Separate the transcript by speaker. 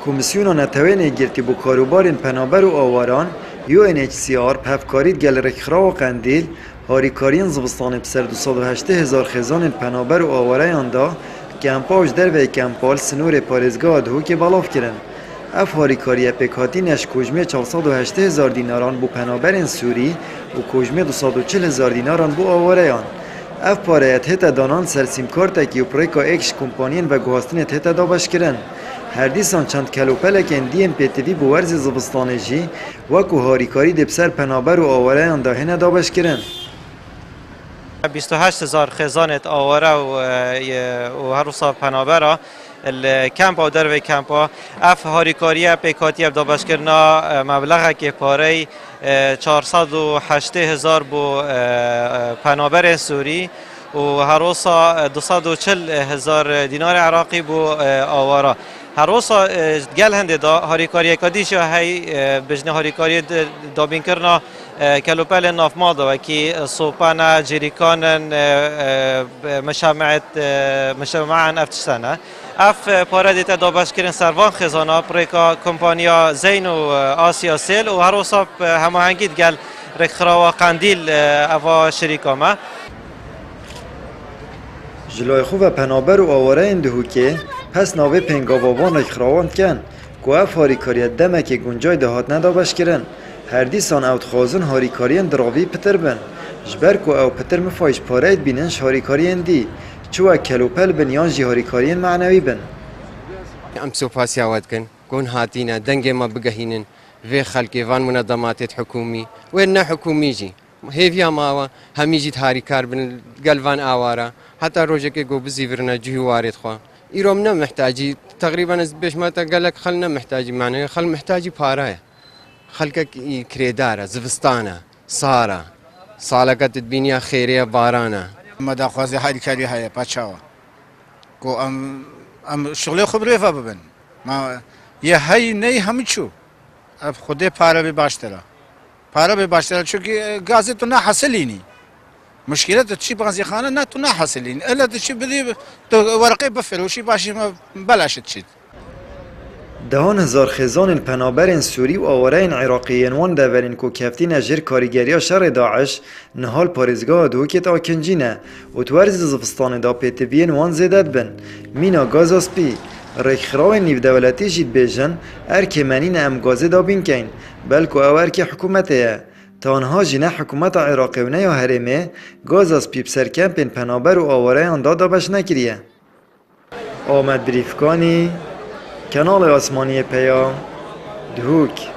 Speaker 1: کمیسیون نتوانی گرتی بو کاروبارین پنابر و آواران UNHCR پفکارید گل رکخرا و قندیل هاریکارین زبستان بسر 280,000 خزان پنابر و آواره آندا کمپاش در و کمپال سنور پارزگاه دهو که بلاف کرن. اف هاریکاری اپکاتی نش کجمه 480,000 دیناران بو پنابرین سوری و کجمه 240,000 دیناران بو آواره آن. اف پارایت هتا دانان سرسیم کارتکی و پریکا اکش کمپانین و گوهستین هتا دابش کرن. هر دیسان چند کلوپلک اندیم پیتوی بو ورز زبستانه جی وکو هاریکاری دبسر پنابر و آواره آن داهنه دابش کرن.
Speaker 2: 28,000 خزانت آواره و هر روزا پنابره الکمپ و در و کمپا اف هاریکاری پیکاتی دابش کرنا مبلغ که پاره 480,000 بو پنابر سوری و هر روزا 240,000 دینار عراقی بو آواره. هر روزا گل هنده دا هاریکاری کدیش هی بجنه هاریکاری دابین کرنا کلوپل نافما دا و کی صوبانا جریکانن مشامعن افتشتنه اف پاره دیتا دابش کرن سروان خزانه پریکا کمپانیا زین و آسیا سیل و هر روزا هماهنگید گل رکخرا و قندیل اوا شریکامه
Speaker 1: جلوی خوب پنابر و آواره اندهو که پس ناوه پنگاوان رکخراواند کن که اف هاریکاری دمک گنجای دهات ندابش کرن هر دیسان اوت خوازن هاریکارین دراوی پتر بن جبر که او پتر مفایش پارید بیننش هاریکارین دی چوه کلوپل بن یان جی هاریکارین معنوی بن
Speaker 3: ام سوپاسی آواد کن کن هاتینا دنگ ما بگهینن و خلقی وان منظمات حکومی و نه حکومی جی هیویا ماوا همیجی هاریکار بن قلبان آوارا حتی روزه که گو بزیورنا جوارد خوا ایرام نه محتاجی تقریبا از بیش ما تقلق خل نه محتاجی معنی خل محتاجی پاره خلق کریداره زفستانه سارا سالکت دنیا خیریه بارانه
Speaker 4: مدى خوازي هاي الكاري هاي باتشاوا كو ام شغله خبره فبن ما يا هاي ني همچو اب خود پاره به باشترا پاره به باشترا چونكي غازي تو نه حاصليني مشكله تشي بغازي خانه نه تو نه حاصلين الا تشي بدي ورقه بفلوشي باشي بلاش تشي
Speaker 1: 10,000 خزان پنابرین سوری و آوارین عراقیین وان دورین که کفتین اجر کاریگریا شر داعش نهال پارزگاه دوکت آکنجینه و تورز زفستان دا پیتوین وان زیدد بن مینا گازاسپی رکخراو نیو دولتی جید بیجن ارک منین ام گازه دا بین کین بلکو او ارک حکومته تانها جینه حکومت عراقی و نه هرمه گازاسپی بسر کمپین پنابر و آوارین دا بش نکریه آمد بریفکانی کانال آسمانی پیام دهوک